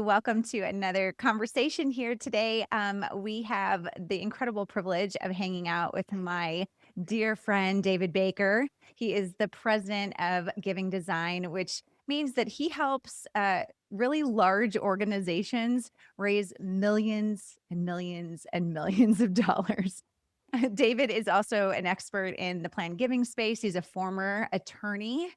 Welcome to another conversation here today. We have the incredible privilege of hanging out with my dear friend, David Baker. He is the president of Giving Design, which means that he helps really large organizations raise millions and millions and millions of dollars. David is also an expert in the planned giving space. He's a former attorney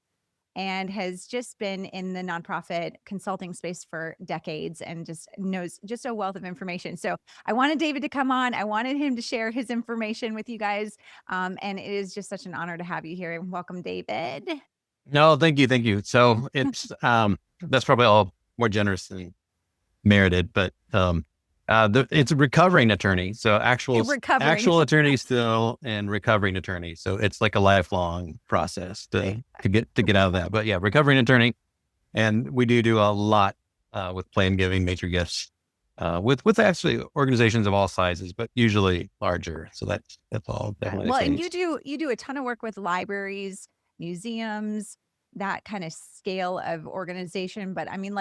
and has just been in the nonprofit consulting space for decades and just knows just a wealth of information. So I wanted David to come on. I wanted him to share his information with you guys. And it is just such an honor to have you here. Welcome, David. No, thank you. Thank you. So it's, that's probably all more generous than merited, but, it's a recovering attorney. So Recovering. actual attorney still and recovering attorney. So it's like a lifelong process to get out of that. But yeah, recovering attorney. And we do a lot, with planned giving, major gifts, with actually organizations of all sizes, but usually larger. So that's all definitely the Well, and case. you do a ton of work with libraries, museums, that kind of scale of organization. But I mean,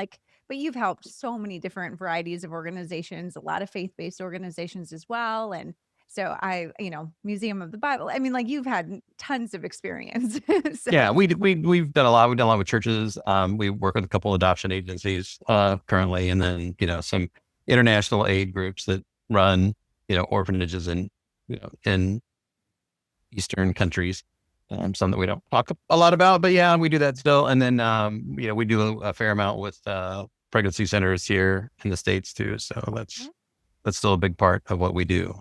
but you've helped so many different varieties of organizations, a lot of faith-based organizations as well. And so Museum of the Bible. I mean, you've had tons of experience. Yeah, So we've done a lot. We've done a lot with churches. We work with a couple adoption agencies currently, and then some international aid groups that run orphanages in Eastern countries. Some that we don't talk a lot about, but yeah, we do that still. And then we do a fair amount with pregnancy centers here in the States too. So that's still a big part of what we do.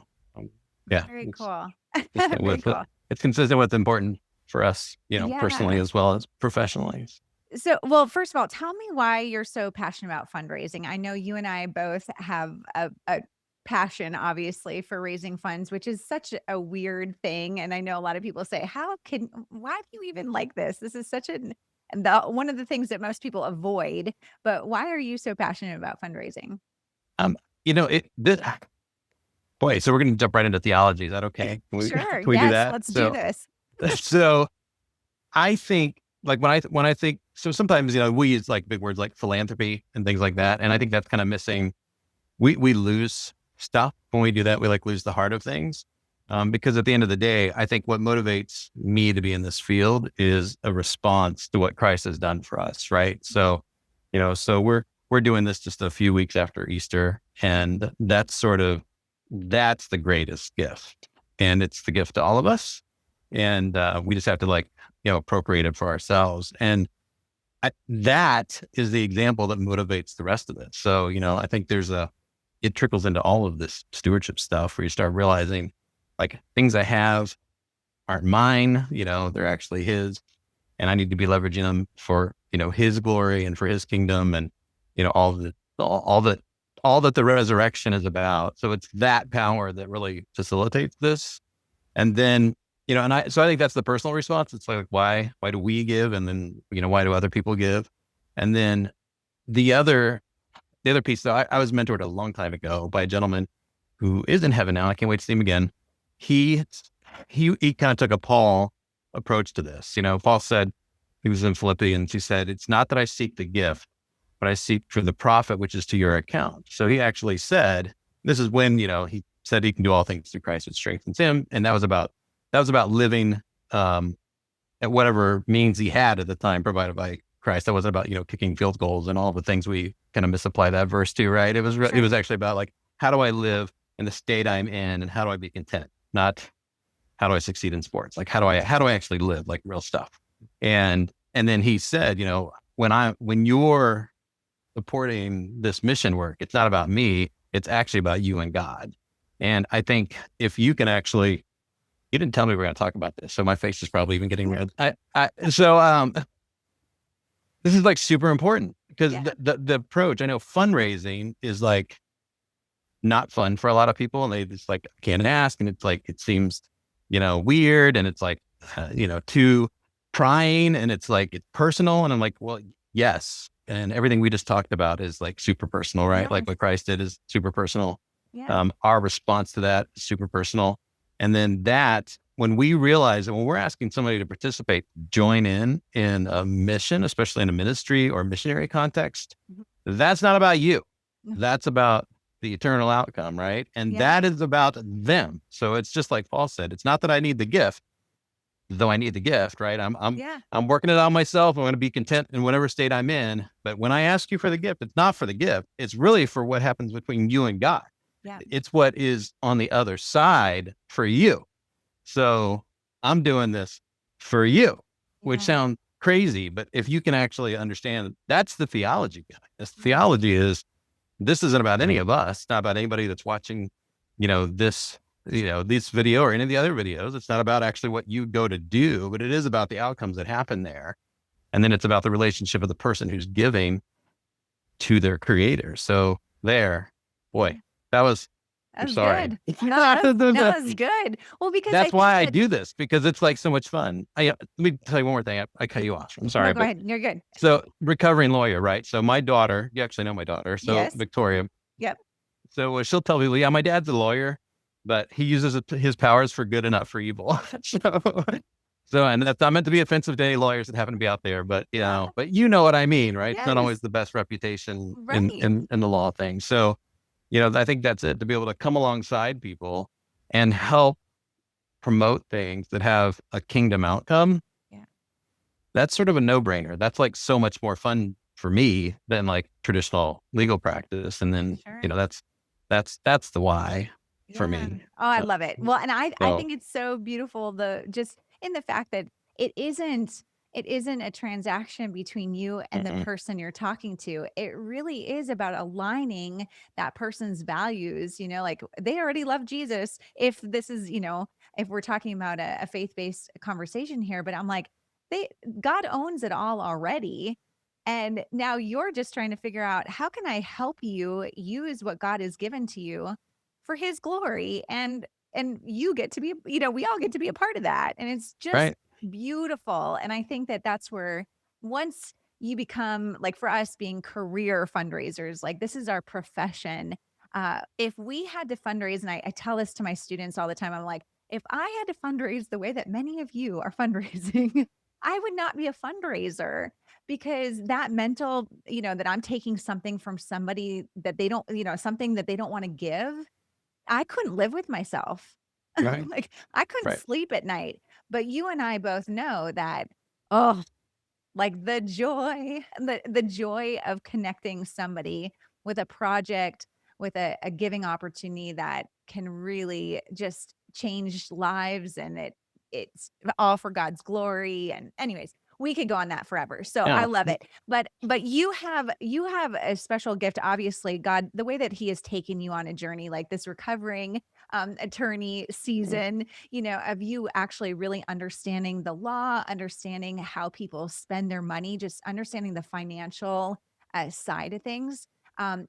Yeah, very cool. consistent Very with cool. it's consistent with important for us, personally Yeah. as well as professionally. So, well, first of all, tell me why you're so passionate about fundraising. I know you and I both have a passion, obviously, for raising funds, which is such a weird thing. And I know a lot of people say, why do you even like this? This is such one of the things that most people avoid. But why are you so passionate about fundraising? Um, boy, so we're going to jump right into theology. Is that okay? Can we, can Sure. we do Yes. that? Let's do this. So I think when I think, so sometimes, we use like big words like philanthropy and things like that. And I think that's kind of missing. We lose stuff when we do that. We lose the heart of things. Because at the end of the day, I think what motivates me to be in this field is a response to what Christ has done for us. Right. So, so we're doing this just a few weeks after Easter, and that's the greatest gift, and it's the gift to all of us. And, we just have to appropriate it for ourselves. And that is the example that motivates the rest of it. So, I think it trickles into all of this stewardship stuff where you start realizing things I have aren't mine, they're actually his, and I need to be leveraging them for, his glory and for his kingdom and, all that the resurrection is about. So it's that power that really facilitates this. And then, so I think that's the personal response. It's why do we give? And then, why do other people give? And then the other piece, though, I was mentored a long time ago by a gentleman who is in heaven now. I can't wait to see him again. He kind of took a Paul approach to this. Paul said, he was in Philippians, he said, "It's not that I seek the gift, but I seek for the profit, which is to your account." So he actually said, this is when, he said he can do all things through Christ, which strengthens him. And that was about living, at whatever means he had at the time provided by Christ. That wasn't about, kicking field goals and all the things we kind of misapply that verse to, right? It was actually about how do I live in the state I'm in and how do I be content? Not how do I succeed in sports? How do I actually live real stuff? And then he said, when you're supporting this mission work, it's not about me, it's actually about you and God. And I think if you can actually, you didn't tell me we're going to talk about this, so my face is probably even getting red. This is super important because the approach, I know fundraising is not fun for a lot of people, and they just can't ask. And it's it seems, weird, and it's too prying, and it's personal. And I'm well, yes. And everything we just talked about is super personal, right? Yeah. What Christ did is super personal. Yeah. Our response to that is super personal. And then when we realize that when we're asking somebody to participate, join in a mission, especially in a ministry or missionary context, that's not about you. That's about the eternal outcome, right? And Yeah. that is about them. So it's just like Paul said, it's not that I need the gift, though I need the gift, right? Yeah. I'm working it out myself. I'm going to be content in whatever state I'm in. But when I ask you for the gift, it's not for the gift. It's really for what happens between you and God. Yeah. It's what is on the other side for you. So I'm doing this for you, which Yeah. sounds crazy, but if you can actually understand, that's the theology guy. This theology is, this isn't about any of us. It's not about anybody that's watching, this, this video or any of the other videos. It's not about actually what you go to do, but it is about the outcomes that happen there. And then it's about the relationship of the person who's giving to their creator. So there, boy, that was, That I'm was sorry. good. No, that was good. Well, because I That's think why I that, do this, because it's like so much fun. Let me tell you one more thing. I cut you off. I'm no, sorry, go but ahead. You're good. so recovering lawyer, right? So my daughter, you actually know my daughter, so Yes. Victoria. Yep. So she'll tell people, yeah, my dad's a lawyer, but he uses his powers for good and not for evil. And that's not meant to be offensive to any lawyers that happen to be out there, but but you know what I mean, right? It's not Yes. always the best reputation in Right. in, in the law thing. So, I think that's it, to be able to come alongside people and help promote things that have a kingdom outcome. Yeah. That's sort of a no-brainer. That's like so much more fun for me than like traditional legal practice. And then, Sure. that's the why for Yeah. me. Oh, I Uh, love it. Well, and I so think it's so beautiful, the just in the fact that it isn't it isn't a transaction between you and the mm-mm, person you're talking to. It really is about aligning that person's values, like they already love Jesus. If this is, if we're talking about a faith-based conversation here, but I'm like, they God owns it all already. And now you're just trying to figure out, how can I help you use what God has given to you for his glory? And you get to be, we all get to be a part of that, and it's just right. beautiful. And I think that that's where, once you become, like, for us being career fundraisers, like, this is our profession. If we had to fundraise, and I tell this to my students all the time, I'm like, if I had to fundraise the way that many of you are fundraising, I would not be a fundraiser, because that mental, that I'm taking something from somebody that they don't, something that they don't want to give. I couldn't live with myself. Right. Like, I couldn't Right. sleep at night. But you and I both know that, oh, like, the joy of connecting somebody with a project, with a giving opportunity that can really just change lives, and it's all for God's glory. And anyways, we could go on that forever. So I Yeah. love it. But you have a special gift. Obviously, God, the way that He has taken you on a journey like this, recovering attorney season, of you actually really understanding the law, understanding how people spend their money, just understanding the financial side of things.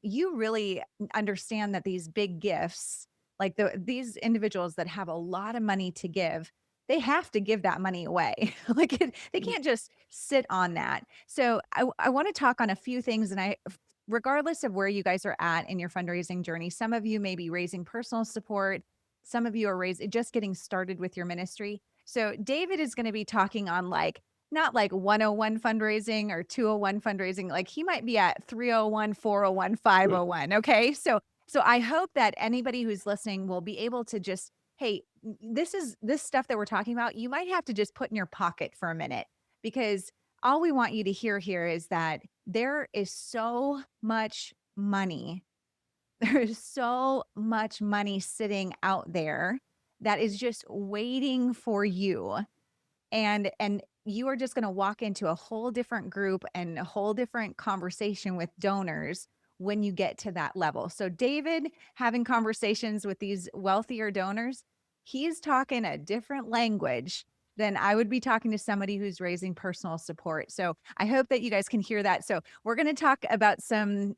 You really understand that these big gifts, like these individuals that have a lot of money to give, they have to give that money away. Like, they can't just sit on that. So I want to talk on a few things, and regardless of where you guys are at in your fundraising journey, some of you may be raising personal support. Some of you are just getting started with your ministry. So David is going to be talking on, like, not like 101 fundraising or 201 fundraising. Like, he might be at 301, 401, 501. Okay. So I hope that anybody who's listening will be able to just, hey, this stuff that we're talking about, you might have to just put in your pocket for a minute, because all we want you to hear here is that there is so much money. There is so much money sitting out there that is just waiting for you. And you are just going to walk into a whole different group and a whole different conversation with donors when you get to that level. So David, having conversations with these wealthier donors, he's talking a different language than I would be talking to somebody who's raising personal support. So I hope that you guys can hear that. So we're going to talk about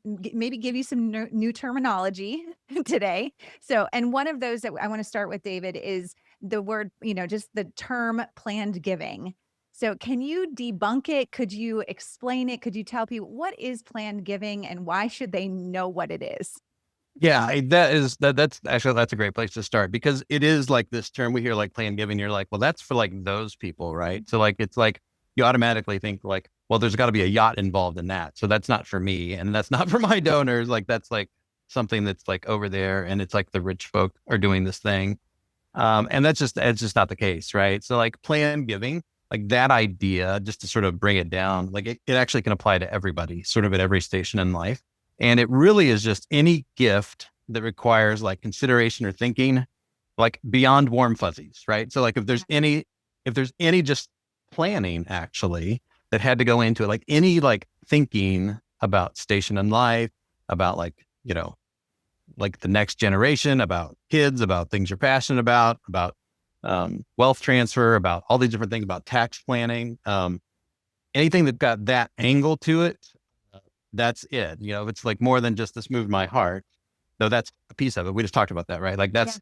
maybe give you some new terminology today. So, and one of those that I want to start with, David, is the word, just the term planned giving. So can you debunk it? Could you explain it? Could you tell people what is planned giving and why should they know what it is? Yeah, that's actually, that's a great place to start, because it is like this term we hear, like planned giving. You're like, well, that's for like those people, right? So like, it's like you automatically think like well, there's got to be a yacht involved in that. So that's not for me. And that's not for my donors. Like that's like something that's like over there. And it's like the rich folk are doing this thing. And it's just not the case. Right. So like planned giving, like that idea, just to sort of bring it down, like it actually can apply to everybody, sort of at every station in life. And it really is just any gift that requires like consideration or thinking, like beyond warm fuzzies. Right. So like if there's any just planning actually that had to go into it, like any like thinking about station in life, about like, like the next generation, about kids, about things you're passionate about wealth transfer, about all these different things, about tax planning, anything that got that angle to it, that's it. If it's like more than just this moved my heart, though that's a piece of it. We just talked about that, right? Like that's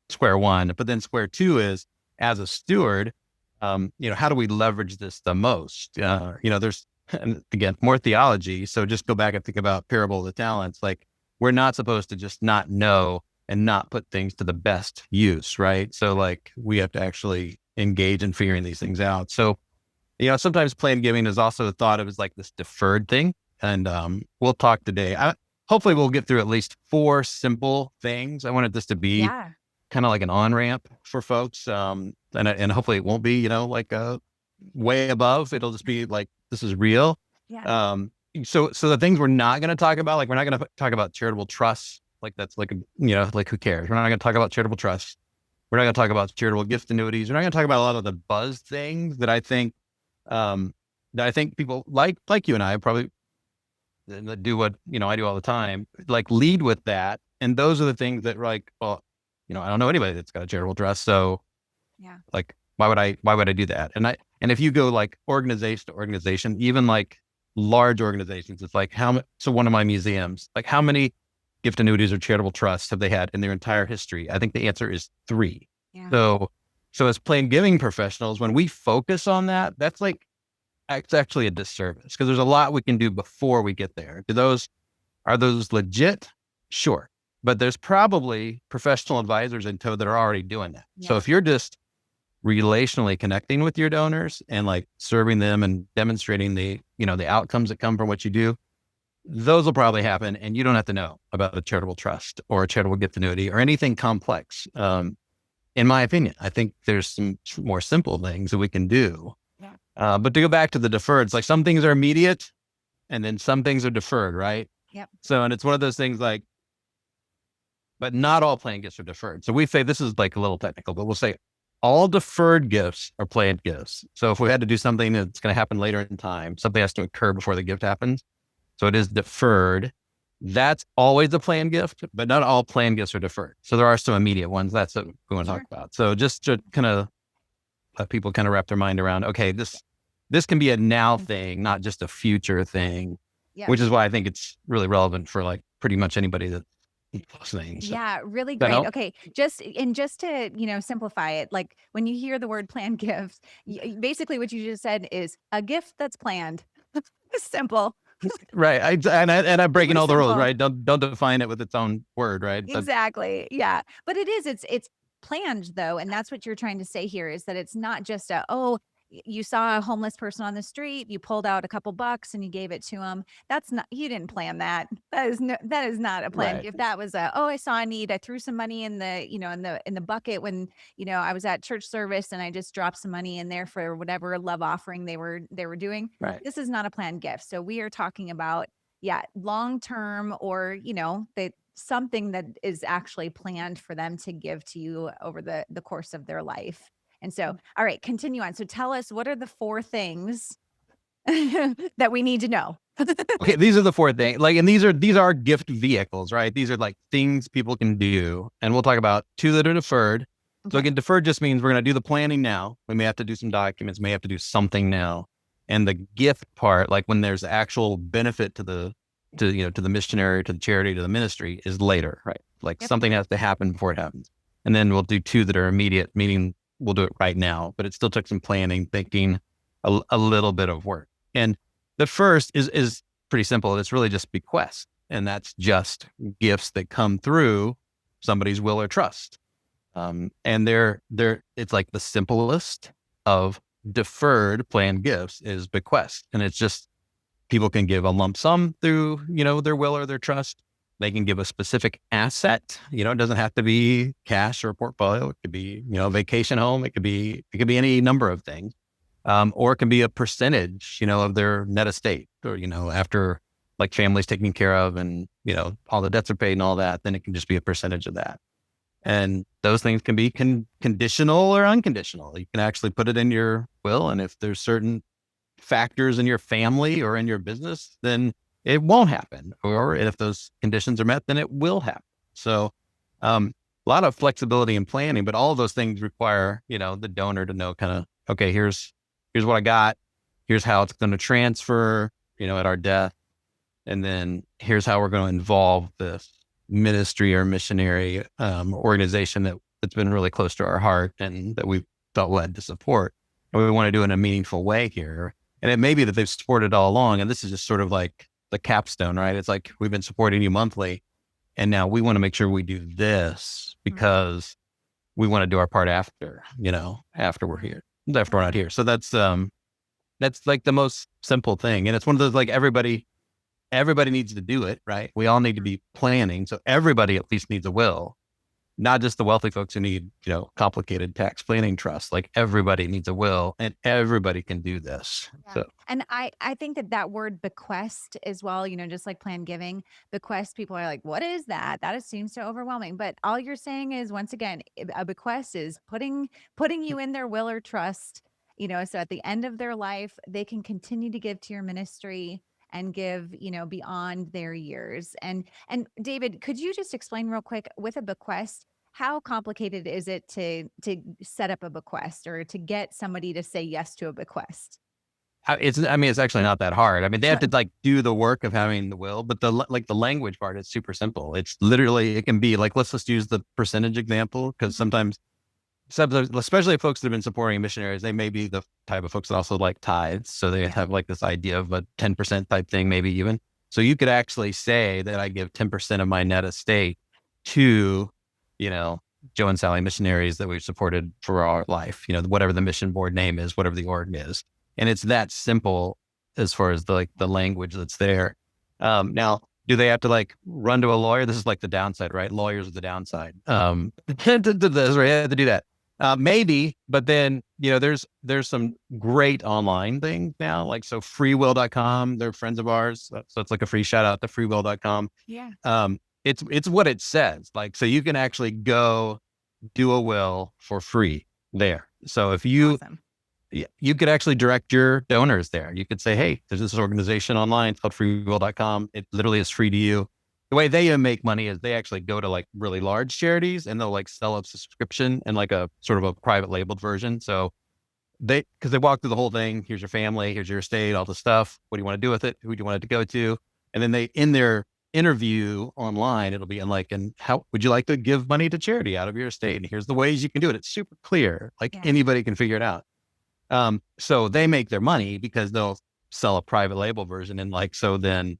square one. But then square two is as a steward, how do we leverage this the most? There's, and again, more theology. So just go back and think about parable of the talents. Like we're not supposed to just not know and not put things to the best use, right? So like we have to actually engage in figuring these things out. So, sometimes planned giving is also thought of as like this deferred thing. And we'll talk today. Hopefully we'll get through at least 4 simple things. I wanted this to be Yeah. kind of like an on-ramp for folks. And hopefully it won't be, like way above. It'll just be like, this is real. Yeah. So the things we're not going to talk about, like we're not going to talk about charitable trusts. Like that's like, like who cares? We're not going to talk about charitable trusts. We're not going to talk about charitable gift annuities. We're not going to talk about a lot of the buzz things that I think people like you and I probably do what, I do all the time, like lead with that. And those are the things that like, well, I don't know anybody that's got a charitable trust. So Yeah. like, why would I do that? And if you go like organization to organization, even like large organizations, it's like so one of my museums, like how many gift annuities or charitable trusts have they had in their entire history? I think the answer is 3. Yeah. So as plain giving professionals, when we focus on that, that's like, it's actually a disservice because there's a lot we can do before we get there. Are those legit? Sure. But there's probably professional advisors in tow that are already doing that. Yeah. So if you're just relationally connecting with your donors and like serving them and demonstrating the outcomes that come from what you do, those will probably happen. And you don't have to know about a charitable trust or a charitable gift annuity or anything complex. In my opinion, I think there's some more simple things that we can do. Yeah. But to go back to the deferred, it's like some things are immediate and then some things are deferred, right? Yep. So, and it's one of those things like, but not all planned gifts are deferred. So we say, this is like a little technical, but we'll say all deferred gifts are planned gifts. So if we had to do something that's going to happen later in time, something has to occur before the gift happens. So it is deferred. That's always a planned gift, but not all planned gifts are deferred. So there are some immediate ones. That's what we want to talk about. So just to kind of let people kind of wrap their mind around, okay, this can be a now thing, not just a future thing, which is why I think it's really relevant for like pretty much anybody that's listening. So, Yeah, really that great. help? Okay, just to simplify it, like when you hear the word planned gifts, basically what you just said is a gift that's planned. Simple. Right. I'm breaking Super all the rules, simple. right? Don't define it with its own word, right? But Exactly. Yeah. But it's planned though. And that's what you're trying to say here is that it's not just you saw a homeless person on the street, you pulled out a couple bucks and you gave it to them. That's not, you didn't plan that. That is not a plan. right. If that was I saw a need, I threw some money in the bucket when, I was at church service and I just dropped some money in there for whatever love offering they were doing. Right. This is not a planned gift. So we are talking about, long term or, something that is actually planned for them to give to you over the course of their life. And so, all right, continue on. So tell us, what are the 4 things that we need to know? Okay, these are the 4 things. Like, and these are gift vehicles, right? These are like things people can do. And we'll talk about 2 that are deferred. So again, deferred just means we're going to do the planning now. We may have to do some documents, may have to do something now. And the gift part, like when there's actual benefit to the missionary, to the charity, to the ministry, is later, right? Like something has to happen before it happens. And then we'll do 2 that are immediate, meaning we'll do it right now, but it still took some planning, thinking, a little bit of work. And the first is pretty simple. It's really just bequests. And that's just gifts that come through somebody's will or trust. And it's like the simplest of deferred planned gifts is bequest. And it's just people can give a lump sum through, their will or their trust. They can give a specific asset. It doesn't have to be cash or a portfolio. It could be, a vacation home. It could be any number of things. Or it can be a percentage, of their net estate, or, after like families taken care of and, all the debts are paid and all that, then it can just be a percentage of that. And those things can be conditional or unconditional. You can actually put it in your will. And if there's certain factors in your family or in your business, then it won't happen. Or if those conditions are met, then it will happen. So, a lot of flexibility in planning, but all of those things require, the donor to know kind of, okay, here's what I got. Here's how it's going to transfer, at our death. And then here's how we're going to involve this ministry or missionary organization that's been really close to our heart and that we felt led to support. And we want to do it in a meaningful way here. And it may be that they've supported all along. And this is just sort of like the capstone, right? It's like, we've been supporting you monthly. And now we want to make sure we do this because we want to do our part after we're here, after we're not here. So that's like the most simple thing. And it's one of those, like, everybody needs to do it, right? We all need to be planning. So everybody at least needs a will, not just the wealthy folks who need, complicated tax planning trusts. Like, everybody needs a will and everybody can do this. Yeah. So And I think that word bequest as well, just like planned giving, bequest, people are like, what is that? That seems so overwhelming. But all you're saying is, once again, a bequest is putting you in their will or trust, so at the end of their life, they can continue to give to your ministry and give, beyond their years. And David, could you just explain real quick with a bequest, how complicated is it to set up a bequest or to get somebody to say yes to a bequest? it's actually not that hard. I mean, they have to like do the work of having the will, but the language part is super simple. It's literally, it can be like, let's just use the percentage example, because sometimes, especially folks that have been supporting missionaries, they may be the type of folks that also like tithes. So they have like this idea of a 10% type thing, maybe even. So you could actually say that I give 10% of my net estate to, Joe and Sally missionaries that we've supported for our life, whatever the mission board name is, whatever the org is. And it's that simple as far as the language that's there. Now, do they have to like run to a lawyer? This is like the downside, right? Lawyers are the downside. To this, right? They have to do that. Maybe, but then, there's some great online things now, like, so freewill.com, they're friends of ours. So it's like a free shout out to freewill.com. Yeah. It's what it says. Like, so you can actually go do a will for free there. So if Awesome. you could actually direct your donors there. You could say, hey, there's this organization online called freewill.com. It literally is free to you. The way they make money is they actually go to like really large charities and they'll like sell a subscription and like a sort of a private labeled version. So because they walk through the whole thing. Here's your family, here's your estate, all the stuff. What do you want to do with it? Who do you want it to go to? And then in their interview online, it'll be in like, and how would you like to give money to charity out of your estate? And here's the ways you can do it. It's super clear. Like, anybody can figure it out. So they make their money because they'll sell a private label version. And like, so then,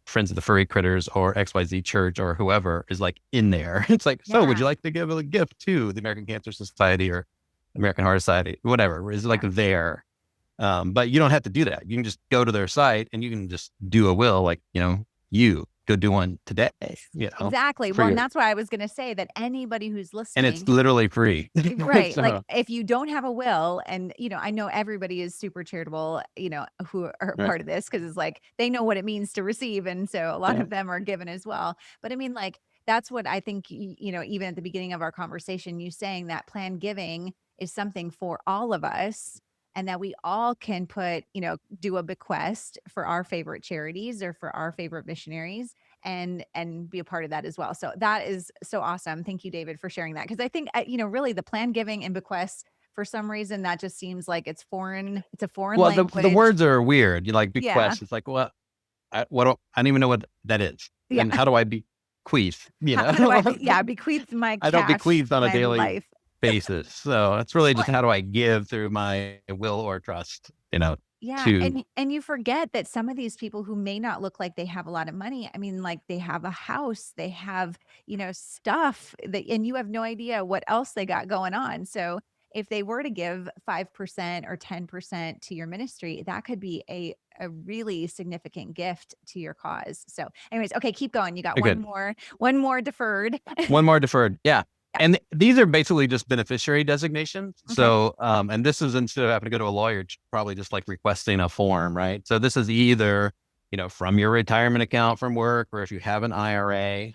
Friends of the Furry Critters or XYZ Church or whoever is like in there. It's like, so would you like to give a gift to the American Cancer Society or American Heart Society, whatever is like there. But you don't have to do that. You can just go to their site and you can just do a will, like, you go do one today, Exactly. Well, and that's why I was going to say that anybody who's and it's listening, literally free. right? So, Like, if you don't have a will, and I know everybody is super charitable, who are right. part of this, because it's like they know what it means to receive, and so a lot of them are given as well. But I mean, like, that's what I think. Even at the beginning of our conversation, you saying that planned giving is something for all of us. And that we all can do a bequest for our favorite charities or for our favorite missionaries and be a part of that as well. So that is so awesome. Thank you, David, for sharing that. Because I think, really the plan giving and bequests, for some reason, that just seems like it's foreign. It's a foreign Well, the language. words are weird. You like Yeah. bequest. It's like, well, I don't even know what that is. Yeah. And how do I bequeath? How do I bequeath my I don't cash, bequeath on a my daily life? basis. So it's really Well, just, how do I give through my will or trust, yeah, to, and you forget that some of these people who may not look like they have a lot of money, I mean, like, they have a house, they have, stuff that, and you have no idea what else they got going on. So if they were to give 5% or 10% to your ministry, that could be a really significant gift to your cause. So anyways, okay, keep going. You got Good. one more deferred. One more deferred. Yeah. Yeah. And these are basically just beneficiary designations. Okay. So, and this is instead of having to go to a lawyer, it's probably just like requesting a form, right? So this is either, from your retirement account from work, or if you have an IRA,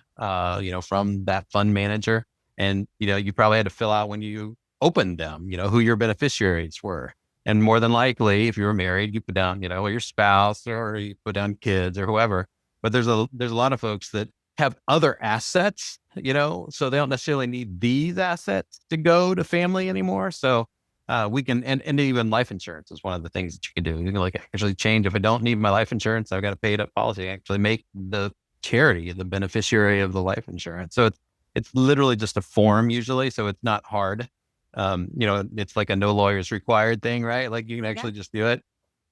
from that fund manager. And, you probably had to fill out when you opened them, who your beneficiaries were. And more than likely, if you were married, you put down, your spouse, or you put down kids or whoever. But there's a lot of folks that have other assets, so they don't necessarily need these assets to go to family anymore. So we can, and even life insurance is one of the things that you can do. You can actually change, if I don't need my life insurance, I've got a paid up policy, actually make the charity the beneficiary of the life insurance. So it's literally just a form usually. So it's not hard. It's like a no lawyers required thing, right? Like you can actually just do it.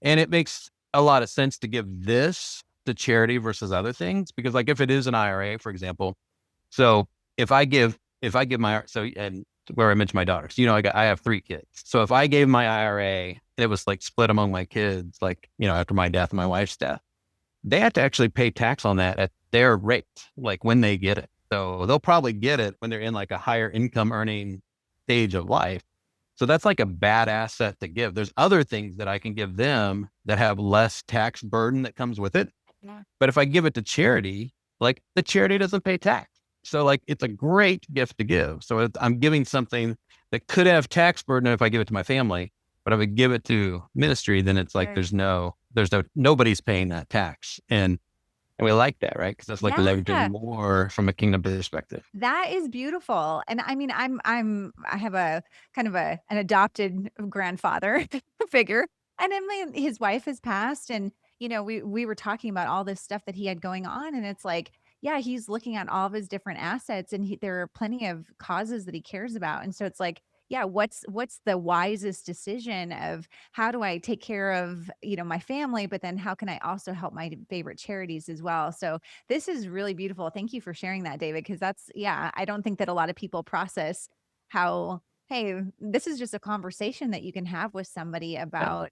And it makes a lot of sense to give this to charity versus other things, because like if it is an IRA, for example, so if I give and where I mentioned my daughters, I have 3 kids. So if I gave my IRA and it was like split among my kids, like, after my death and my wife's death, they have to actually pay tax on that at their rate, like when they get it. So they'll probably get it when they're in like a higher income earning stage of life. So that's like a bad asset to give. There's other things that I can give them that have less tax burden that comes with it. Yeah. But if I give it to charity, like the charity doesn't pay tax. So like it's a great gift to give. So I'm giving something that could have tax burden if I give it to my family, but if I give it to ministry, then it's like nobody's paying that tax. And we like that, right? Because that's like Yeah. leveraging more from a kingdom perspective. That is beautiful. And I mean, I have a kind of an adopted grandfather figure. And I mean, his wife has passed, and we were talking about all this stuff that he had going on, and it's like, yeah, he's looking at all of his different assets, and there are plenty of causes that he cares about. And so it's like, yeah, what's the wisest decision of how do I take care of, my family, but then how can I also help my favorite charities as well? So this is really beautiful. Thank you for sharing that, David, because yeah, I don't think that a lot of people process how, hey, this is just a conversation that you can have with somebody Yeah. about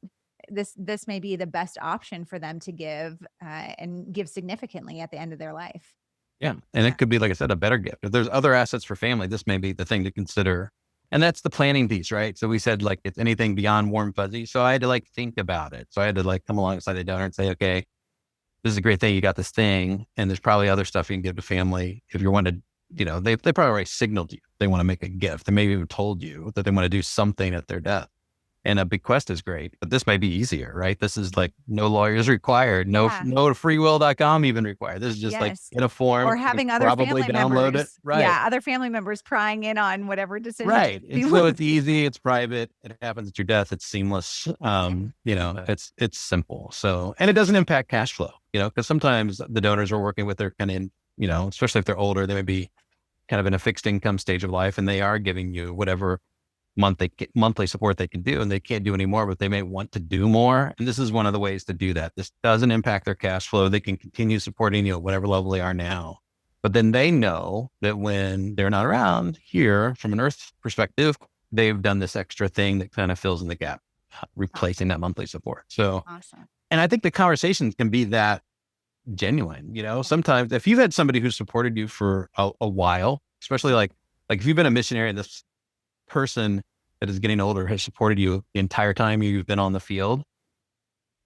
this may be the best option for them to give and give significantly at the end of their life. Yeah. And Yeah. it could be, like I said, a better gift. If there's other assets for family, this may be the thing to consider. And that's the planning piece, right? So we said like it's anything beyond warm fuzzy. So I had to like think about it. So I had to like come alongside the donor and say, okay, this is a great thing. You got this thing. And there's probably other stuff you can give to family. If you wanted, they probably already signaled you. They want to make a gift. They maybe even told you that they want to do something at their death. And a bequest is great, but this might be easier, right? This is like no lawyers required, no Yeah. freewill.com even required. This is just like Yes. in a form, Or you can having other probably family download it. members. Right. Yeah, other family members prying in on whatever decision Right. you So want. it's easy, it's private, it happens at your death, it's seamless. It's simple. So, and it doesn't impact cash flow, because sometimes the donors we're working with are kind of in, especially if they're older, they may be kind of in a fixed income stage of life, and they are giving you whatever monthly support they can do, and they can't do any more, but they may want to do more. And this is one of the ways to do that. This doesn't impact their cash flow. They can continue supporting you at whatever level they are now. But then they know that when they're not around here from an earth perspective, they've done this extra thing that kind of fills in the gap, replacing that monthly support. So, Awesome. and I think the conversations can be that genuine, sometimes if you've had somebody who supported you for a while, especially like if you've been a missionary and this person that is getting older has supported you the entire time you've been on the field,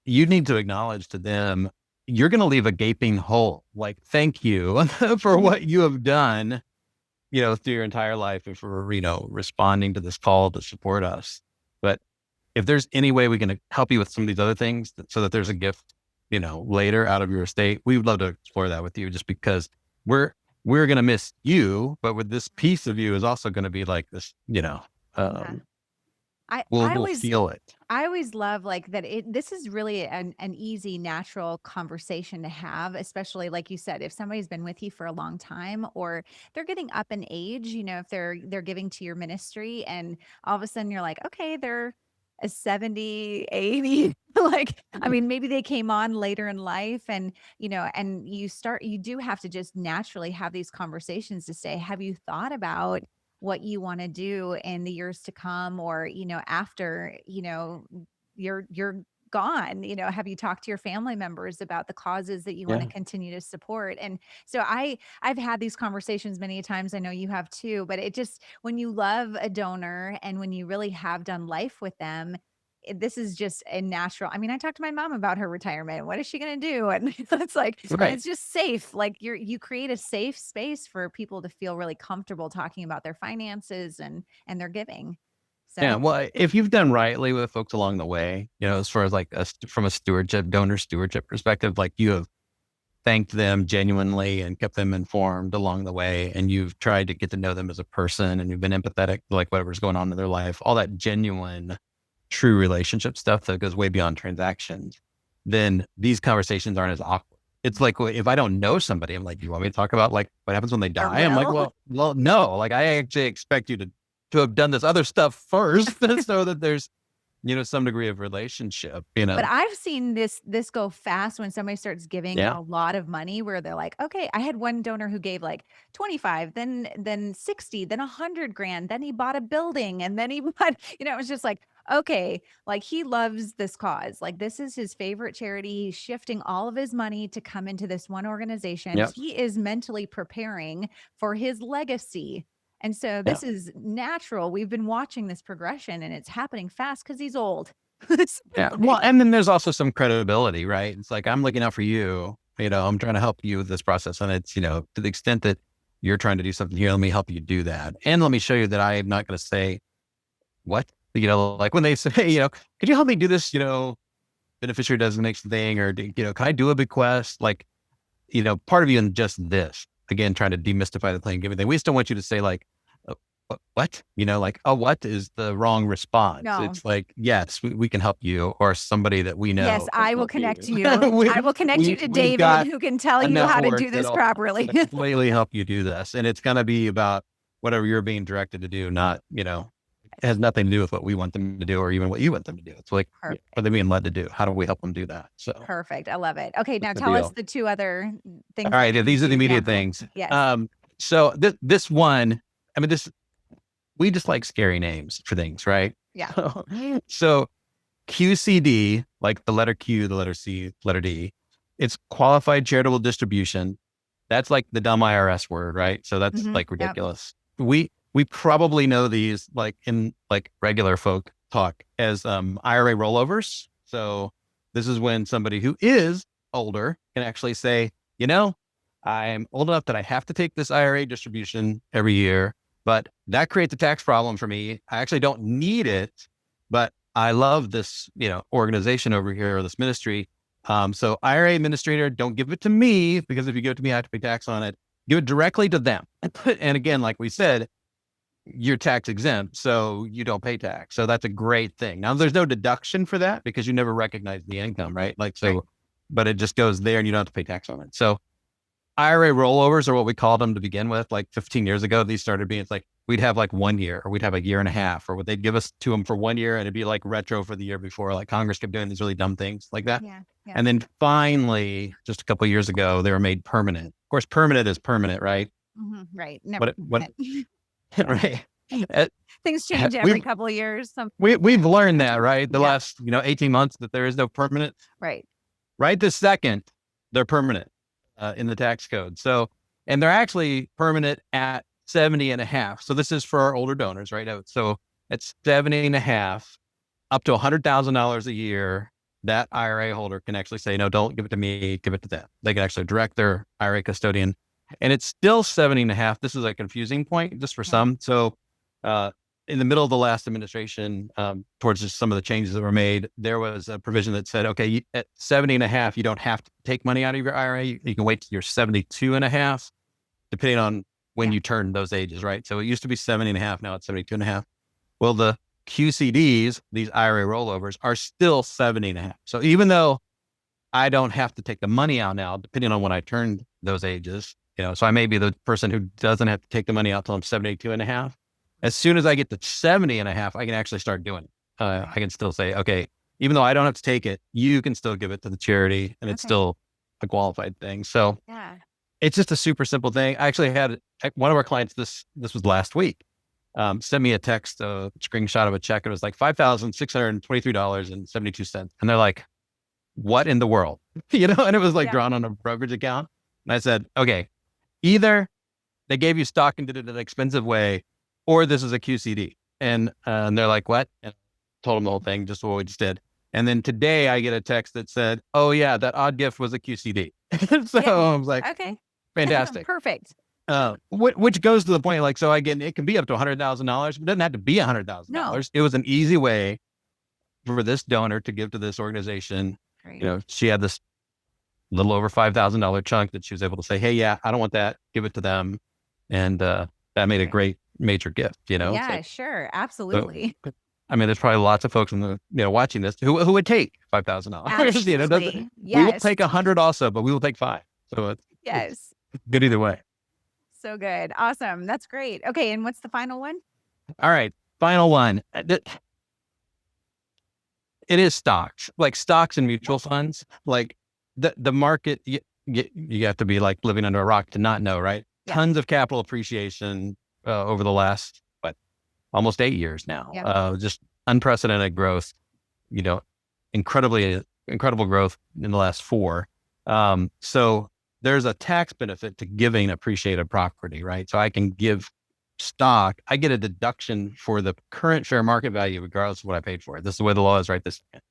you need to acknowledge to them, you're going to leave a gaping hole. Like, thank you for what you have done, through your entire life and for, responding to this call to support us. But if there's any way we can help you with some of these other things so that there's a gift, later out of your estate, we would love to explore that with you, just because we're going to miss you, but with this piece of you is also going to be like this, Yeah. I I we'll always feel it. I always love like that this is really an easy, natural conversation to have, especially like you said, if somebody's been with you for a long time or they're getting up in age, if they're giving to your ministry and all of a sudden you're like, okay, they're a 70, 80. Like, I mean, maybe they came on later in life and you do have to just naturally have these conversations to say, have you thought about what you want to do in the years to come, or, after, you're gone. Have you talked to your family members about the causes that you want to Yeah. continue to support? And so I've had these conversations many times. I know you have too, but it just, when you love a donor and when you really have done life with them, this is just a natural. I mean, I talked to my mom about her retirement. What is she going to do? And it's like, and Right. it's just safe. Like you create a safe space for people to feel really comfortable talking about their finances and their giving. Yeah. So Well, if you've done rightly with folks along the way, as far as like from a stewardship, donor stewardship perspective, like you have thanked them genuinely and kept them informed along the way. And you've tried to get to know them as a person, and you've been empathetic to like whatever's going on in their life, all that genuine, true relationship stuff that goes way beyond transactions, then these conversations aren't as awkward. It's like, if I don't know somebody, I'm like, do you want me to talk about like what happens when they our die? I'm like, will. well, no, like I actually expect you to have done this other stuff first so that there's, some degree of relationship. But I've seen this go fast when somebody starts giving Yeah. a lot of money, where they're like, okay, I had one donor who gave like 25, then 60, then 100 grand, then he bought a building, and then he bought, it was just like, okay, like he loves this cause. Like this is his favorite charity. He's shifting all of his money to come into this one organization. Yeah. He is mentally preparing for his legacy. And so Yeah. this is natural. We've been watching this progression, and it's happening fast because he's old. Yeah. Well, and then there's also some credibility, right? It's like, I'm looking out for you, I'm trying to help you with this process. And it's, to the extent that you're trying to do something here, let me help you do that. And let me show you that I am not going to say, what, like when they say, could you help me do this, beneficiary designation thing, or, can I do a bequest? Like, part of you in just this, again, trying to demystify the plain giving thing. We just don't want you to say like, what, like, oh, what is the wrong response? No. It's like, yes, we can help you, or somebody that we Yes, know can I will help you. connect you. I will connect you to We've David, got who can tell a you how to network do this that'll properly. completely help you do this. And it's going to be about whatever you're being directed to do, not, it has nothing to do with what we want them to do or even what you want them to do. It's like, what Perfect. are they being led to do? How do we help them do that? So Perfect. I love it. Okay, now that's the tell us deal. the two other All things that right. Yeah, you these are the do. Yeah. immediate things. Yes. So this one, I mean, we just like scary names for things, right? Yeah. So QCD, like the letter Q, the letter C, letter D, it's qualified charitable distribution. That's like the dumb IRS word, right? So that's like Yep. ridiculous. We probably know these like in like regular folk talk as IRA rollovers. So this is when somebody who is older can actually say, I'm old enough that I have to take this IRA distribution every year, but that creates a tax problem for me. I actually don't need it, but I love this, organization over here, or this ministry. So IRA administrator, don't give it to me, because if you give it to me, I have to pay tax on it. Give it directly to them. And again, like we said, you're tax exempt, so you don't pay tax. So that's a great thing. Now there's no deduction for that because you never recognize the income, right? Like, so, Right. but it just goes there and you don't have to pay tax on it. So IRA rollovers are what we called them to begin with. Like 15 years ago, these started being, it's like, we'd have like 1 year, or we'd have a year and a half, or what they'd give us to them for 1 year, and it'd be like retro for the year before. Like Congress kept doing these really dumb things like that. Yeah. Yeah. And then finally, just a couple of years ago, they were made permanent. Of course, permanent is permanent, right? Right. Never. What, right? Things change every couple of years. We've learned that, right? The Yeah. last, 18 months, that there is no permanent. Right. Right this second, they're permanent in the tax code. So, and they're actually permanent at 70 and a half. So this is for our older donors, right? So at 70 and a half, up to $100,000 a year, that IRA holder can actually say, no, don't give it to me, give it to them. They can actually direct their IRA custodian, and it's still 70 and a half. This is a confusing point just for some. So in the middle of the last administration, towards just some of the changes that were made, there was a provision that said, okay, at 70 and a half, you don't have to take money out of your IRA. You can wait till you're 72 and a half, depending on when you turn those ages, right? So it used to be 70 and a half. Now it's 72 and a half. Well, the QCDs, these IRA rollovers, are still 70 and a half. So even though I don't have to take the money out now, depending on when I turned those ages, so I may be the person who doesn't have to take the money out till I'm 72 and a half. As soon as I get to 70 and a half, I can actually start doing it. I can still say, okay, even though I don't have to take it, you can still give it to the charity, and it's still a qualified thing. So Yeah. it's just a super simple thing. I actually had one of our clients, this was last week. sent me a text, a screenshot of a check. It was like $5,623.72. And they're like, what in the world? And it was like Yeah. drawn on a brokerage account. And I said, okay, either they gave you stock and did it in an expensive way, or this is a QCD. And they're like, what? And I told them the whole thing, just what we just did. And then today I get a text that said, oh yeah, that odd gift was a QCD. So Yeah. I was like, Okay. fantastic. Perfect. Which goes to the point, like, so again, it can be up to $100,000. It doesn't have to be No. $100,000. It was an easy way for this donor to give to this organization. Great. She had this little over $5,000 chunk that she was able to say, hey, yeah, I don't want that. Give it to them. And that made a great major gift, Yeah, like, sure. Absolutely. so, I mean, there's probably lots of folks in the, watching this who would take $5,000. Absolutely. We will Yes. take 100 also, but we will take 5. So it's Yes. good either way. So good. Awesome. That's great. Okay. And what's the final one? All right. Final one. It is stocks, like stocks and mutual funds. Like the market, you have to be like living under a rock to not know, right? Yeah. Tons of capital appreciation over the last, almost 8 years now. Yep. Just unprecedented growth, incredible growth in the last 4. So there's a tax benefit to giving appreciated property, right? So I can give stock, I get a deduction for the current fair market value, regardless of what I paid for it. This is the way the law is right this second.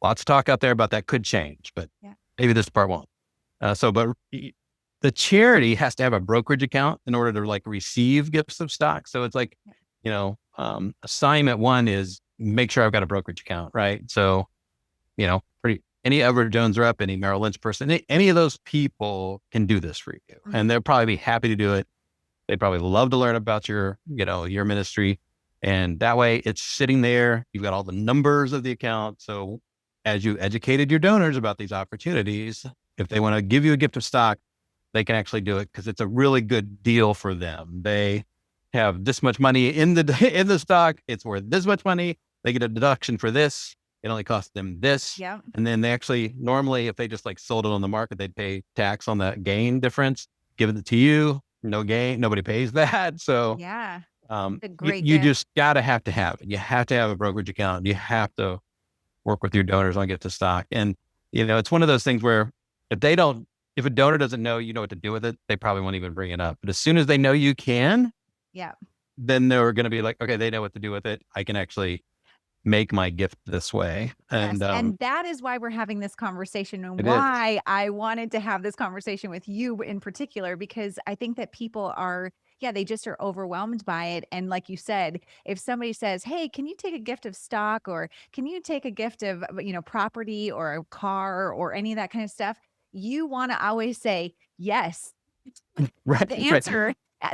Lots of talk out there about that could change, but maybe this part won't. But the charity has to have a brokerage account in order to like receive gifts of stock. So it's like, assignment 1 is make sure I've got a brokerage account, right? So, any Edward Jones rep, any Merrill Lynch person, any of those people can do this for you, and they'll probably be happy to do it. They'd probably love to learn about your ministry. And that way it's sitting there. You've got all the numbers of the account. So as you educated your donors about these opportunities, if they want to give you a gift of stock, they can actually do it because it's a really good deal for them. They have this much money in the stock. It's worth this much money. They get a deduction for this. It only costs them this. Yeah. And then they actually, normally, if they just like sold it on the market, they'd pay tax on that gain difference, give it to you. No gain, nobody pays that. So Yeah. you just have to have it. You have to have a brokerage account. You have to work with your donors on gift to stock. And, it's one of those things where if a donor doesn't know, what to do with it, they probably won't even bring it up. But as soon as they know you can, then they're going to be like, okay, they know what to do with it. I can actually make my gift this way. And that is why we're having this conversation, and why I wanted to have this conversation with you in particular, because I think that people they just are overwhelmed by it. And like you said, if somebody says, hey, can you take a gift of stock, or can you take a gift of, property or a car or any of that kind of stuff, you want to always say yes. Right.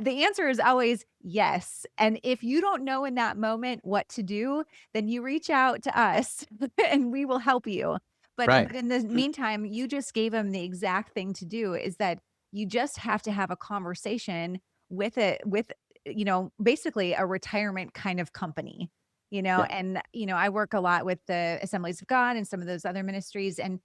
The answer is always yes. And if you don't know in that moment what to do, then you reach out to us and we will help you. But in the meantime, you just gave them the exact thing to do, is that you just have to have a conversation with basically a retirement kind of company, and, I work a lot with the Assemblies of God and some of those other ministries, and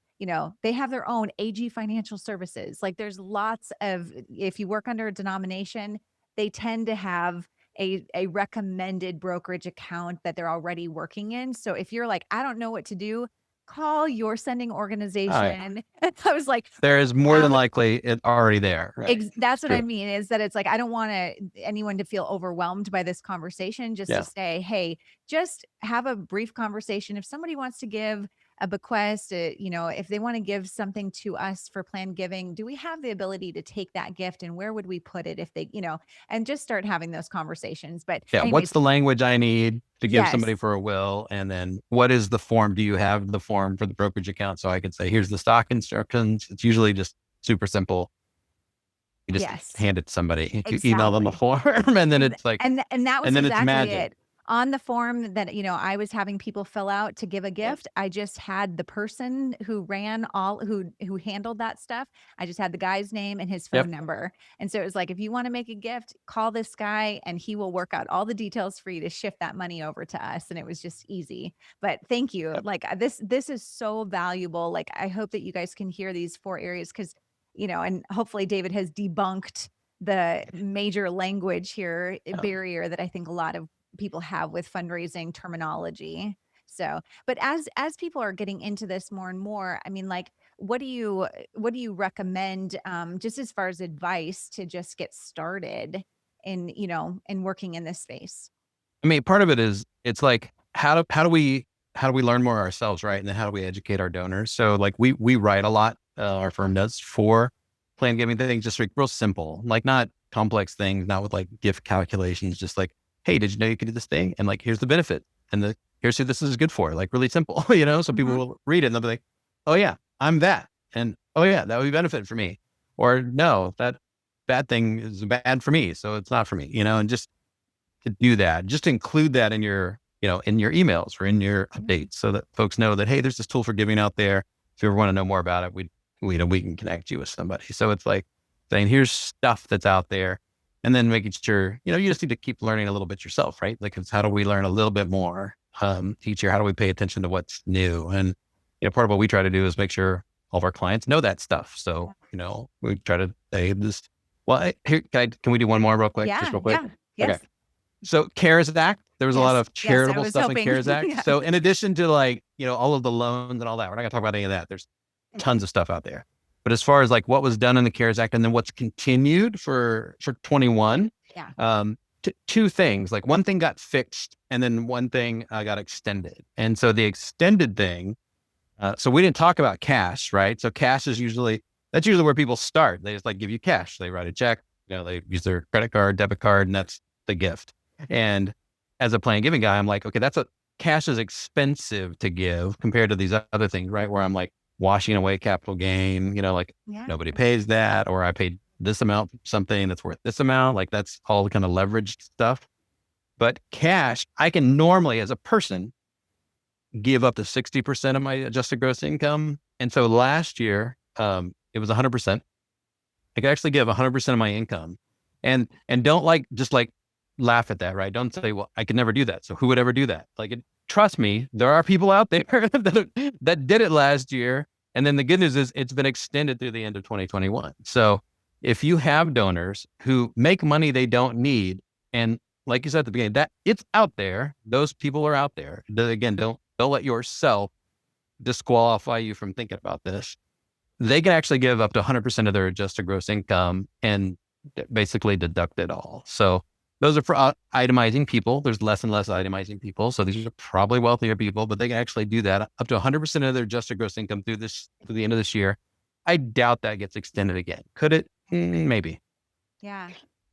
they have their own AG Financial Services. Like there's lots of, if you work under a denomination, they tend to have a recommended brokerage account that they're already working in. So if you're like, I don't know what to do, call your sending organization. I was like, there is more than likely it already there. Right? That's what I mean, is that it's like, I don't want anyone to feel overwhelmed by this conversation, just to say, hey, just have a brief conversation. If somebody wants to give a bequest, if they want to give something to us for planned giving, do we have the ability to take that gift, and where would we put it if they, and just start having those conversations. But anyways, what's the language I need to give somebody for a will? And then what is the form? Do you have the form for the brokerage account? So I can say, here's the stock instructions. It's usually just super simple. You just hand it to somebody. You email them a form, and then it's like, and that was exactly magic. it. On the form that, I was having people fill out to give a gift, I just had the person who ran who handled that stuff. I just had the guy's name and his phone number. And so it was like, if you want to make a gift, call this guy and he will work out all the details for you to shift that money over to us. And it was just easy. But thank you. Like this is so valuable. Like, I hope that you guys can hear these 4 areas, because, and hopefully David has debunked the major language here, barrier that I think a lot of people have with fundraising terminology. So, but as people are getting into this more and more, I mean, like, what do you recommend, just as far as advice to just get started in, in working in this space? I mean, part of it is it's like how do we learn more ourselves, right? And then how do we educate our donors? So like we write a lot, our firm does for plan giving things, just like real simple, like not complex things, not with like gift calculations, just like, hey, did you know you could do this thing? And like, here's the benefit, and here's who this is good for. Like really simple, So people Mhm. will read it and they'll be like, oh yeah, I'm that, and oh yeah, that would be benefit for me, or no, that bad thing is bad for me, so it's not for me, and just to do that, just include that in your, in your emails or in your updates so that folks know that, hey, there's this tool for giving out there. If you ever want to know more about it, we can connect you with somebody. So it's like saying, here's stuff that's out there. And then making sure, you just need to keep learning a little bit yourself, right? Like, it's how do we learn a little bit more each year? How do we pay attention to what's new? And, part of what we try to do is make sure all of our clients know that stuff. So, we try to say this. Well, here, can we do one more real quick? Just Yeah, real quick. yeah. Okay. Yes. So CARES Act, there was a lot Yes. of Yes, I charitable was stuff in hoping. CARES Act. Yeah. So in addition to like, all of the loans and all that, we're not gonna talk about any of that. There's tons of stuff out there. But as far as like what was done in the CARES Act and then what's continued for 21, Yeah. two things. Like one thing got fixed and then one thing got extended. And so the extended thing, so we didn't talk about cash, right? So cash is that's usually where people start. They just like give you cash. They write a check, they use their credit card, debit card, and that's the gift. And as a plan giving guy, I'm like, okay, cash is expensive to give compared to these other things, right? Where I'm like washing away capital gain, like Yeah. nobody pays that, or I paid this amount for something that's worth this amount. Like that's all kind of leveraged stuff. But cash, I can normally as a person give up to 60% of my adjusted gross income. And so last year, it was 100%. I could actually give 100% of my income, and don't just like laugh at that, right? Don't say, well, I could never do that. So who would ever do that? Like, trust me, there are people out there that did it last year. And then the good news is it's been extended through the end of 2021. So if you have donors who make money they don't need, and like you said at the beginning, that it's out there, those people are out there. Again, don't let yourself disqualify you from thinking about this. They can actually give up to 100% of their adjusted gross income and basically deduct it all. So those are for itemizing people. There's less and less itemizing people. So these are probably wealthier people, but they can actually do that up to 100% of their adjusted gross income through the end of this year. I doubt that gets extended again. Could it? Maybe. Yeah.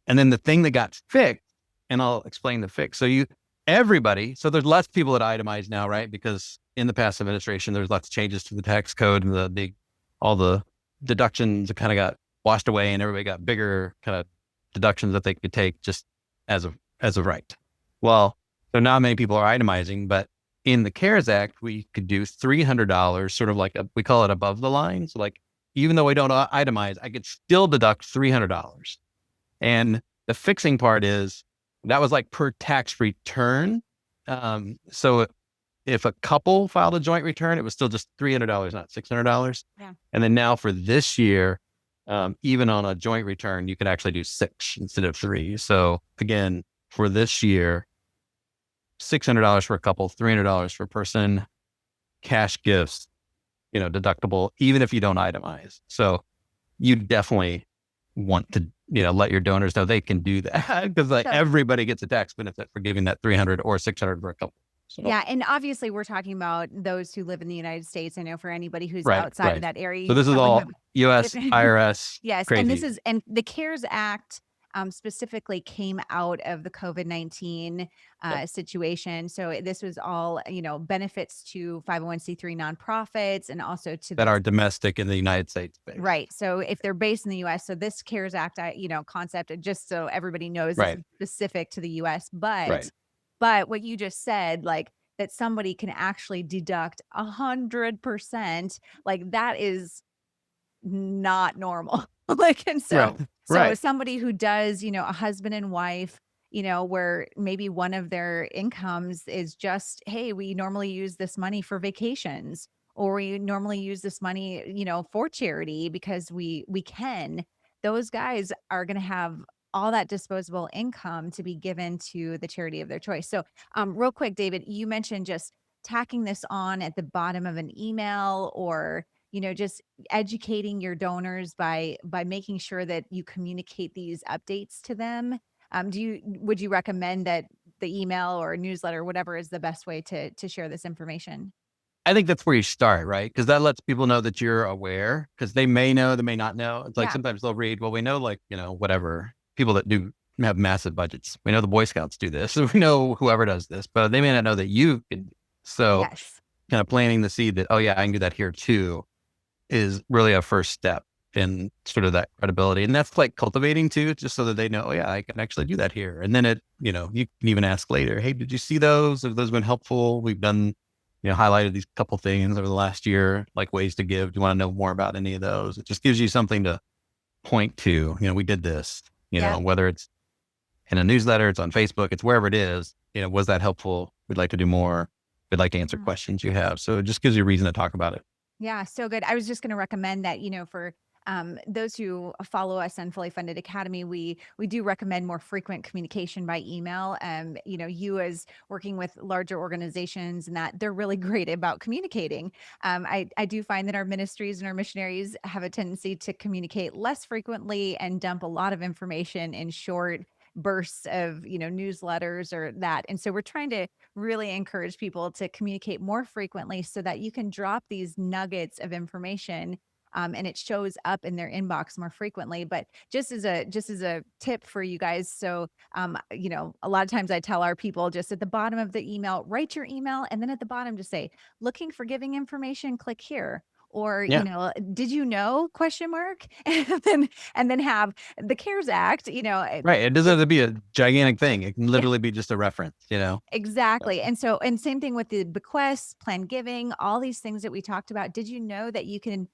And then the thing that got fixed, and I'll explain the fix. So so there's less people that itemize now, right? Because in the past administration, there's lots of changes to the tax code, and all the deductions kind of got washed away, and everybody got bigger kind of deductions that they could take just as of right. Well, so not many people are itemizing, but in the CARES Act, we could do $300, sort of like we call it above the line. So like, even though we don't itemize, I could still deduct $300. And the fixing part is that was like per tax return. So if a couple filed a joint return, it was still just $300, not $600. Yeah. And then now for this year, even on a joint return, you can actually do 6 instead of 3. So again, for this year, $600 for a couple, $300 per person, cash gifts, deductible, even if you don't itemize. So you definitely want to, let your donors know they can do that, because like So everybody gets a tax benefit for giving that 300 or 600 for a couple. So, yeah, and obviously we're talking about those who live in the United States. I know for anybody who's right, outside of right. that area, So you this is probably have all US, different. IRS, Yes, crazy. and the CARES Act, specifically came out of the COVID-19 Yep. situation. So this was all, benefits to 501(c)(3) nonprofits and also to That the are domestic in the United States based. right. So if they're based in the US, so this CARES Act, concept, just so everybody knows, is Right, specific to the US. right. But what you just said, like that somebody can actually deduct 100%, like that is not normal. Like, and Right, so right. somebody who does, a husband and wife, where maybe one of their incomes is just, hey, we normally use this money for vacations, or we normally use this money, for charity because we can. those guys are going to have all that disposable income to be given to the charity of their choice. So, real quick, David, you mentioned just tacking this on at the bottom of an email, or just educating your donors by making sure that you communicate these updates to them. Would you recommend that the email or newsletter, whatever, is the best way to share this information? I think that's where you start, right? Because that lets people know that you're aware, because they may know, they may not know. It's like Yeah. sometimes they'll read, well, we know, like, whatever, people that do have massive budgets. We know the Boy Scouts do this. We know whoever does this, but they may not know that you could. So Yes. kind of planting the seed that, oh yeah, I can do that here too, is really a first step in sort of that credibility. And that's like cultivating too, just so that they know, oh yeah, I can actually do that here. And then you can even ask later, hey, did you see those? Have those been helpful? We've done, highlighted these couple things over the last year, like ways to give. Do you want to know more about any of those? It just gives you something to point to, we did this, Yeah. whether it's in a newsletter, it's on Facebook, it's wherever it is, was that helpful? We'd like to do more. We'd like to answer Mm. questions you have. So it just gives you a reason to talk about it. Yeah, so good. I was just going to recommend that, for those who follow us on Fully Funded Academy, we do recommend more frequent communication by email. You as working with larger organizations, and that they're really great about communicating. I do find that our ministries and our missionaries have a tendency to communicate less frequently and dump a lot of information in short bursts of newsletters or that. And so we're trying to really encourage people to communicate more frequently so that you can drop these nuggets of information, and it shows up in their inbox more frequently. But just as a tip for you guys, so a lot of times I tell our people, just at the bottom of the email, write your email, and then at the bottom just say, looking for giving information, click here. Or, Yeah. did you know, question mark? And then have the CARES Act, Right. It doesn't have to be a gigantic thing. It can literally be just a reference. So, exactly. And same thing with the bequests, planned giving, all these things that we talked about. Did you know that you can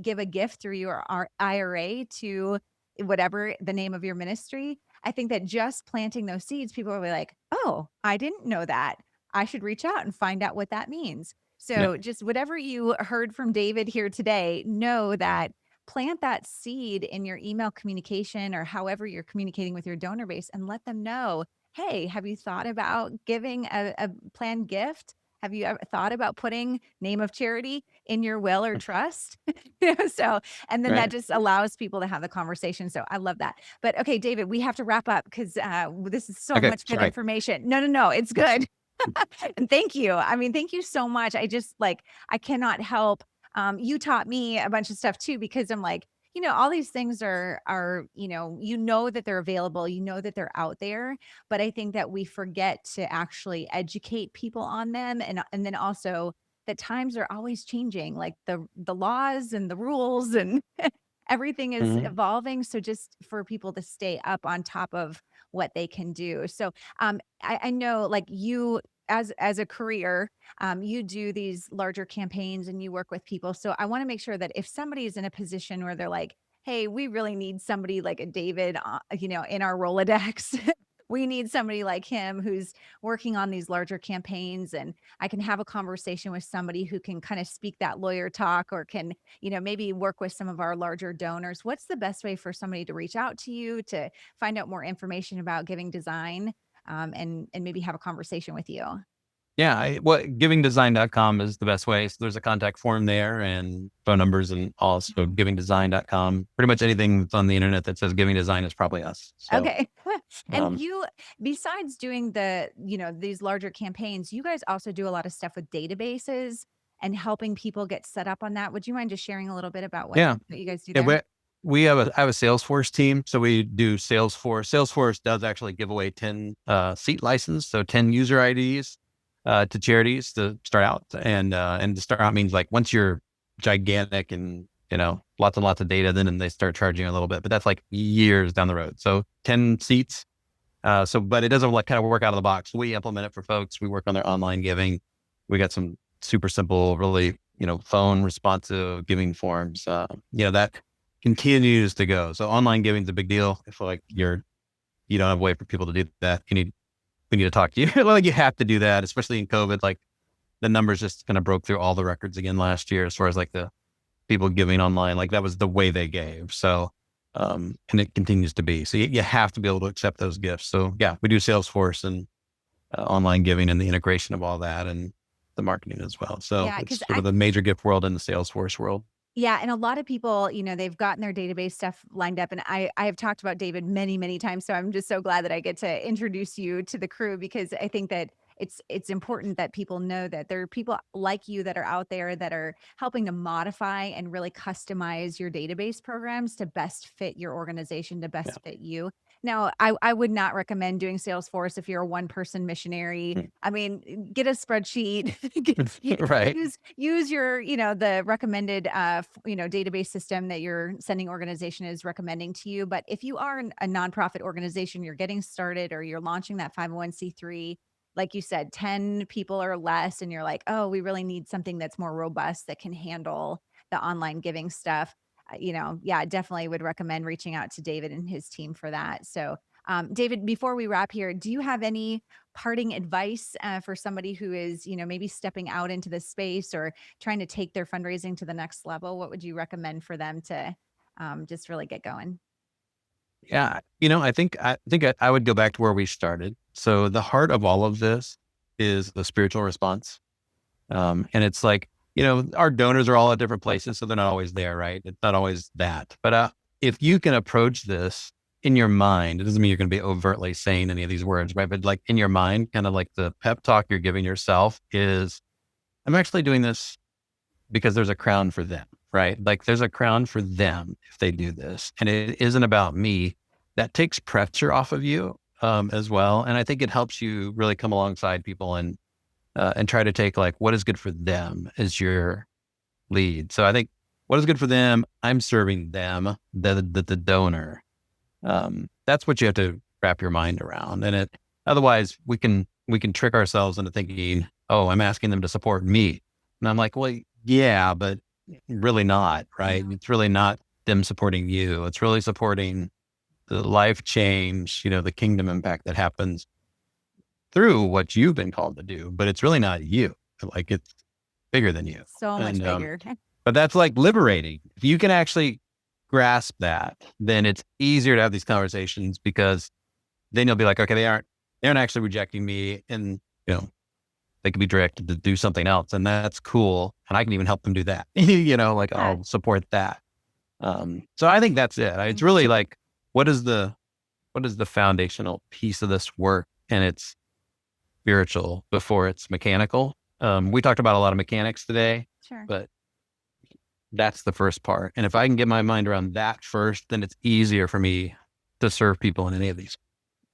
give a gift through your IRA to whatever the name of your ministry? I think that just planting those seeds, people will be like, oh, I didn't know that. I should reach out and find out what that means. yeah. So just whatever you heard from David here today, know that plant that seed in your email communication or however you're communicating with your donor base, and let them know, hey, have you thought about giving a planned gift? Have you ever thought about putting name of charity in your will or trust? So, and then that Right. just allows people to have the conversation. So I love that. But okay, David, we have to wrap up because this is so Okay. much good Sorry. information. No, it's good. And thank you. I mean, thank you so much. I just I cannot help. You taught me a bunch of stuff too, because I'm like, all these things are, that they're available, that they're out there, but I think that we forget to actually educate people on them. And then also that times are always changing, like the laws and the rules and everything is Mhm. evolving. So just for people to stay up on top of what they can do. So I know, like, you as a career, you do these larger campaigns and you work with people. So I want to make sure that if somebody is in a position where they're like, hey, we really need somebody like a David, in our Rolodex. We need somebody like him who's working on these larger campaigns, and I can have a conversation with somebody who can kind of speak that lawyer talk, or can, maybe work with some of our larger donors. What's the best way for somebody to reach out to you to find out more information about Giving Design, and maybe have a conversation with you? Yeah. Givingdesign.com is the best way. So there's a contact form there and phone numbers and all. So Mhm. givingdesign.com. Pretty much anything that's on the internet that says Giving Design is probably us. So, Okay. And um, you, besides doing these larger campaigns, you guys also do a lot of stuff with databases and helping people get set up on that. Would you mind just sharing a little bit about what, yeah. what you guys do Yeah. there? I have a Salesforce team. So we do Salesforce. Salesforce does actually give away 10 seat license. So 10 user IDs to charities to start out. And to start out means like once you're gigantic and, lots and lots of data, then they start charging a little bit, but that's like years down the road. So 10 seats. But it doesn't like kind of work out of the box. We implement it for folks. We work on their online giving. We got some super simple, really, phone responsive giving forms. That continues to go. So online giving is a big deal. If like you don't have a way for people to do that, we need to talk to you. Like you have to do that, especially in COVID. Like the numbers just kind of broke through all the records again last year, as far as like the people giving online. Like that was the way they gave. So And it continues to be. So you have to be able to accept those gifts. So yeah, we do Salesforce and online giving and the integration of all that and the marketing as well. So Yeah, it's because sort of the major gift world and the Salesforce world. yeah, and a lot of people, they've gotten their database stuff lined up, and I have talked about David many, many times, so I'm just so glad that I get to introduce you to the crew because I think that it's important that people know that there are people like you that are out there that are helping to modify and really customize your database programs to best fit your organization, to Yeah. best fit you. Now, I would not recommend doing Salesforce if you're a one-person missionary. I mean, get a spreadsheet, Right. use your, the recommended, database system that your sending organization is recommending to you. But if you are a nonprofit organization, you're getting started or you're launching that 501(c)(3), like you said, 10 people or less, and you're like, oh, we really need something that's more robust that can handle the online giving stuff. Yeah, I definitely would recommend reaching out to David and his team for that. So, David, before we wrap here, do you have any parting advice for somebody who is, maybe stepping out into this space or trying to take their fundraising to the next level? What would you recommend for them to just really get going? Yeah. I would go back to where we started. So the heart of all of this is the spiritual response. And it's like, our donors are all at different places, so they're not always there, right? It's not always that. But if you can approach this in your mind, it doesn't mean you're going to be overtly saying any of these words, right? But like in your mind, kind of like the pep talk you're giving yourself is, I'm actually doing this because there's a crown for them, right? Like there's a crown for them if they do this. And it isn't about me. That takes pressure off of you as well. And I think it helps you really come alongside people and try to take like what is good for them as your lead. So I think what is good for them, I'm serving them, the donor. That's what you have to wrap your mind around. And otherwise we can trick ourselves into thinking, oh, I'm asking them to support me. And I'm like, well, yeah, but really not, right? Yeah. It's really not them supporting you. It's really supporting the life change, the kingdom impact that happens through what you've been called to do, but it's really not you. Like it's bigger than you. So much And, bigger. but that's like liberating. If you can actually grasp that, then it's easier to have these conversations because then you'll be like, okay, they aren't actually rejecting me and, they can be directed to do something else and that's cool. And I can even help them do that, like Yeah. I'll support that. So I think that's it. It's really like, what is the foundational piece of this work? And it's spiritual before it's mechanical. We talked about a lot of mechanics today, Sure. but that's the first part. And if I can get my mind around that first, then it's easier for me to serve people in any of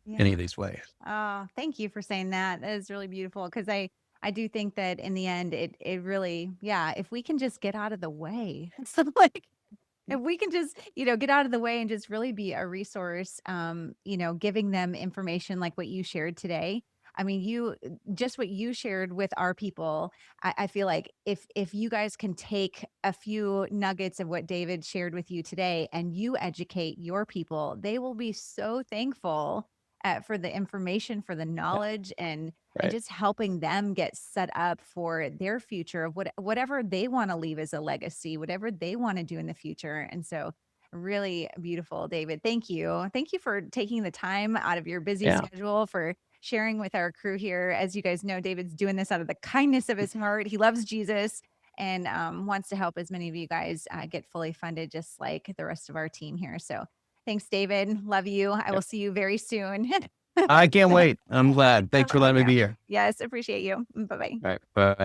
Yeah. these ways. Oh, thank you for saying that. That is really beautiful because I do think that in the end it really, yeah, if we can just get out of the way. So like if we can just, get out of the way and just really be a resource, giving them information like what you shared today. I mean, just what you shared with our people, I feel like if you guys can take a few nuggets of what David shared with you today and you educate your people, they will be so thankful for the information, for the Yeah, knowledge, and right. just helping them get set up for their future of whatever they want to leave as a legacy, whatever they want to do in the future. And so really beautiful, David. Thank you. Thank you for taking the time out of your busy Yeah. schedule for sharing with our crew here. As you guys know, David's doing this out of the kindness of his heart. He loves Jesus and wants to help as many of you guys get fully funded, just like the rest of our team here. So thanks, David. Love you. I will Yep. see you very soon. I can't wait. I'm glad. Thanks for I letting me know. be here. Yes, appreciate you. Bye bye. All right. Bye.